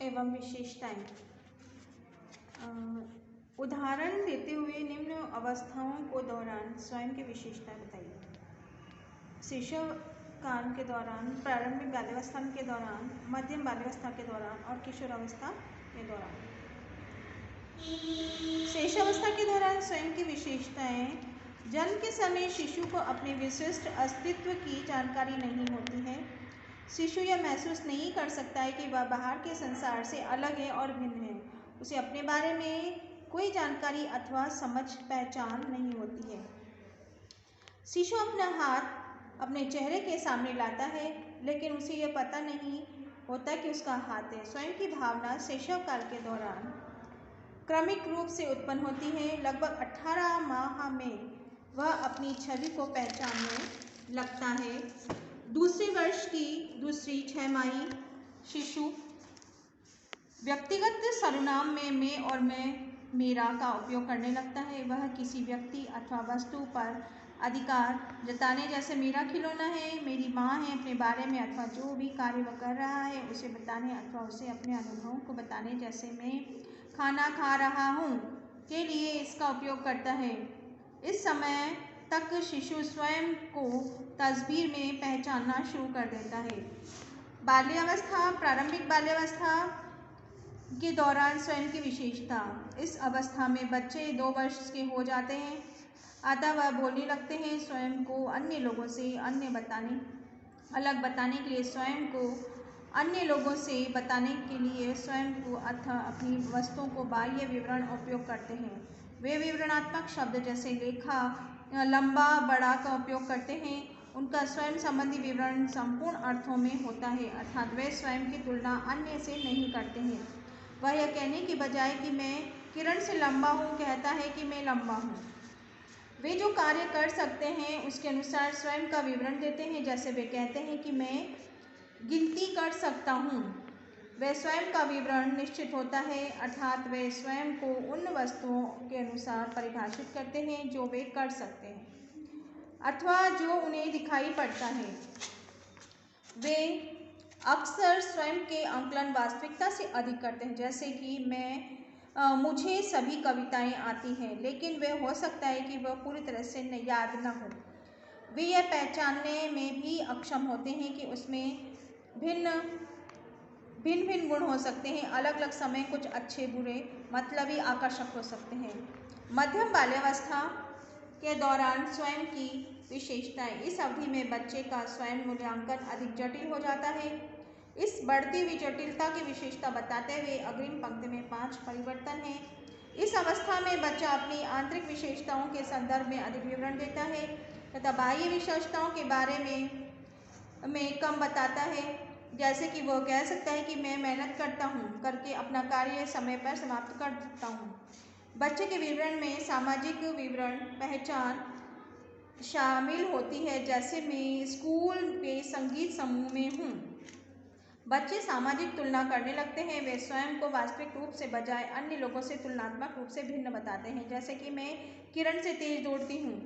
एवं विशेषताएं। उदाहरण देते हुए निम्न अवस्थाओं को दौरान स्वयं की विशेषताएं बताइए। शैशव काल के दौरान, प्रारंभिक बाल्यावस्था के दौरान, मध्यम बाल्यावस्था के दौरान और किशोरावस्था के दौरान। शैशवावस्था के दौरान स्वयं की विशेषताएं। जन्म के समय शिशु को अपने विशिष्ट अस्तित्व की जानकारी नहीं होती है। शिशु यह महसूस नहीं कर सकता है कि वह बाहर के संसार से अलग है और भिन्न है। उसे अपने बारे में कोई जानकारी अथवा समझ पहचान नहीं होती है। शिशु अपना हाथ अपने चेहरे के सामने लाता है, लेकिन उसे यह पता नहीं होता कि उसका हाथ है। स्वयं की भावना शैशव काल के दौरान क्रमिक रूप से उत्पन्न होती है। लगभग 18 माह में वह अपनी छवि को पहचानने लगता है। दूसरे वर्ष की दूसरी छमाही शिशु व्यक्तिगत सर्वनाम में मैं और मैं, मेरा का उपयोग करने लगता है। वह किसी व्यक्ति अथवा वस्तु पर अधिकार जताने, जैसे मेरा खिलौना है, मेरी माँ है, अपने बारे में अथवा जो भी कार्य वह कर रहा है उसे बताने अथवा उसे अपने अनुभवों को बताने, जैसे मैं खाना खा रहा हूँ, के लिए इसका उपयोग करता है। इस समय तक शिशु स्वयं को तस्वीर में पहचानना शुरू कर देता है। बाल्यावस्था, प्रारंभिक बाल्यावस्था के दौरान स्वयं की विशेषता। इस अवस्था में बच्चे 2 वर्ष के हो जाते हैं, अतः वह बोलने लगते हैं। स्वयं को अन्य लोगों से अलग बताने के लिए स्वयं को अन्य लोगों से बताने के लिए स्वयं को अथवा अपनी वस्तुओं को बाह्य विवरण उपयोग करते हैं। वे विवरणात्मक शब्द जैसे लेखा, लंबा, बड़ा का उपयोग करते हैं। उनका स्वयं संबंधी विवरण संपूर्ण अर्थों में होता है, अर्थात वे स्वयं की तुलना अन्य से नहीं करते हैं। वह यह कहने की बजाय कि मैं किरण से लंबा हूँ, कहता है कि मैं लंबा हूँ। वे जो कार्य कर सकते हैं उसके अनुसार स्वयं का विवरण देते हैं, जैसे वे कहते हैं कि मैं गिनती कर सकता हूँ। वे स्वयं का विवरण निश्चित होता है, अर्थात वे स्वयं को उन वस्तुओं के अनुसार परिभाषित करते हैं जो वे कर सकते हैं अथवा जो उन्हें दिखाई पड़ता है। वे अक्सर स्वयं के आकलन वास्तविकता से अधिक करते हैं, जैसे कि मुझे सभी कविताएं आती हैं, लेकिन वे हो सकता है कि वह पूरी तरह से याद न हो। वे यह पहचानने में भी अक्षम होते हैं कि उसमें भिन्न गुण हो सकते हैं। अलग अलग समय कुछ अच्छे, बुरे, मतलबी, आकर्षक हो सकते हैं। मध्यम बाल्यावस्था के दौरान स्वयं की विशेषताएं। इस अवधि में बच्चे का स्वयं मूल्यांकन अधिक जटिल हो जाता है। इस बढ़ती हुई जटिलता की विशेषता बताते हुए अग्रिम पंक्ति में 5 परिवर्तन हैं। इस अवस्था में बच्चा अपनी आंतरिक विशेषताओं के संदर्भ में अधिक विवरण देता है तथा बाह्य विशेषताओं के बारे में कम बताता है, जैसे कि वह कह सकता है कि मैं मेहनत करके अपना कार्य समय पर समाप्त कर सकता हूँ। बच्चे के विवरण में सामाजिक विवरण पहचान शामिल होती है, जैसे मैं स्कूल के संगीत समूह में हूँ। बच्चे सामाजिक तुलना करने लगते हैं। वे स्वयं को वास्तविक रूप से बजाय अन्य लोगों से तुलनात्मक रूप से भिन्न बताते हैं, जैसे कि मैं किरण से तेज दौड़ती हूँ।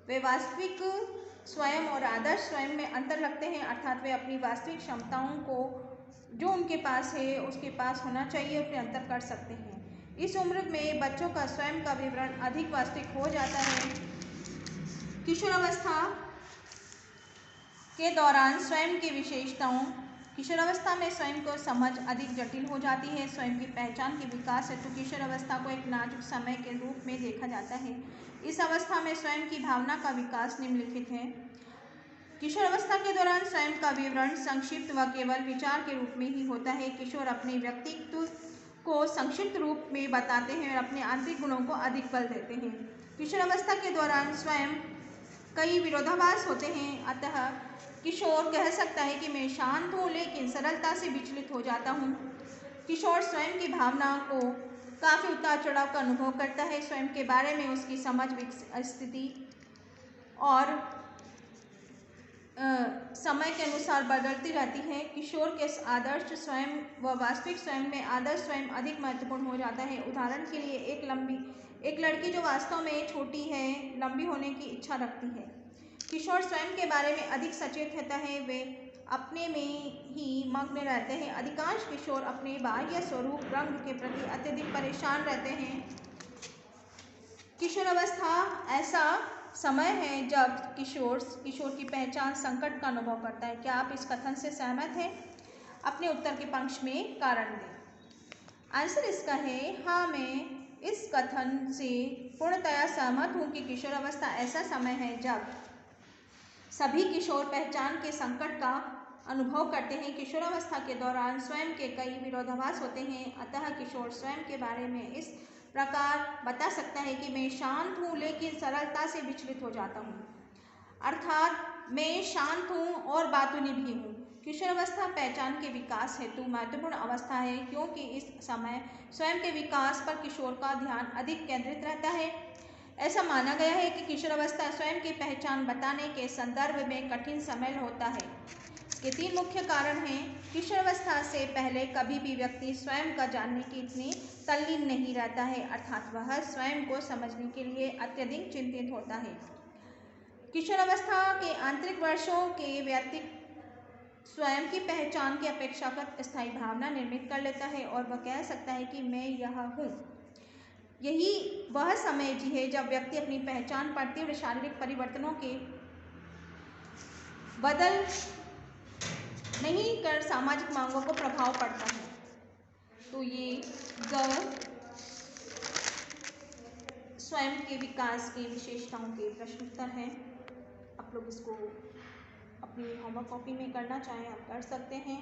वे वास्तविक स्वयं और आदर्श स्वयं में अंतर रखते हैं, अर्थात वे अपनी वास्तविक क्षमताओं को जो उनके पास है उसके पास होना चाहिए अपने अंतर कर सकते हैं। इस उम्र में बच्चों का स्वयं का विवरण अधिक वास्तविक हो जाता है। किशोरावस्था के दौरान स्वयं की विशेषताओं। किशोरावस्था में स्वयं को समझ अधिक जटिल हो जाती है। स्वयं की पहचान के विकास हेतु किशोरावस्था को एक नाजुक समय के रूप में देखा जाता है। इस अवस्था में स्वयं की भावना का विकास निम्नलिखित है। किशोरावस्था के दौरान स्वयं का विवरण संक्षिप्त व केवल विचार के रूप में ही होता है। किशोर अपने व्यक्तित्व को संक्षिप्त रूप में बताते हैं और अपने आंतरिक गुणों को अधिक बल देते हैं। किशोरावस्था के दौरान स्वयं कई विरोधाभास होते हैं, अतः किशोर कह सकता है कि मैं शांत हूँ, लेकिन सरलता से विचलित हो जाता हूँ। किशोर स्वयं की भावना को काफ़ी उतार चढ़ाव का अनुभव करता है। स्वयं के बारे में उसकी समझ, स्थिति और समय के अनुसार बदलती रहती है। किशोर के आदर्श स्वयं व वास्तविक स्वयं में आदर्श स्वयं अधिक महत्वपूर्ण हो जाता है। उदाहरण के लिए एक लड़की जो वास्तव में छोटी है, लंबी होने की इच्छा रखती है। किशोर स्वयं के बारे में अधिक सचेत रहता है। वे अपने में ही मग्न रहते हैं। अधिकांश किशोर अपने बाह्य स्वरूप रंग के प्रति अत्यधिक परेशान रहते हैं। किशोरावस्था ऐसा समय है जब किशोर की पहचान संकट का अनुभव करता है। क्या आप इस कथन से सहमत हैं? अपने उत्तर के पक्ष में कारण दें। आंसर इसका है हाँ, मैं इस कथन से पूर्णतया सहमत हूँ कि किशोरावस्था ऐसा समय है जब सभी किशोर पहचान के संकट का अनुभव करते हैं। किशोरावस्था के दौरान स्वयं के कई विरोधाभास होते हैं, अतः किशोर स्वयं के बारे में इस प्रकार बता सकता है कि मैं शांत हूँ लेकिन सरलता से विचलित हो जाता हूँ, अर्थात मैं शांत हूँ और बातूनी भी हूँ। किशोरावस्था पहचान के विकास हेतु महत्वपूर्ण अवस्था है क्योंकि इस समय स्वयं के विकास पर किशोर का ध्यान अधिक केंद्रित रहता है। ऐसा माना गया है कि किशोरावस्था स्वयं की पहचान बताने के संदर्भ में कठिन समय होता है। इसके 3 मुख्य कारण हैं। किशोरावस्था से पहले कभी भी व्यक्ति स्वयं का जानने की इतनी तल्लीन नहीं रहता है, अर्थात वह स्वयं को समझने के लिए अत्यधिक चिंतित होता है। किशोरावस्था के आंतरिक वर्षों के व्यक्ति स्वयं की पहचान की अपेक्षाकृत स्थायी भावना निर्मित कर लेता है और वह कह सकता है कि मैं यह हूँ। यही वह समय है जब व्यक्ति अपनी पहचान पर तीव्र शारीरिक परिवर्तनों के बदल नहीं कर सामाजिक मांगों को प्रभाव पड़ता है। तो ये स्वयं के विकास के विशेषताओं के प्रश्न उत्तर हैं। आप लोग इसको अपनी होमवर्क कॉपी में करना चाहें आप कर सकते हैं।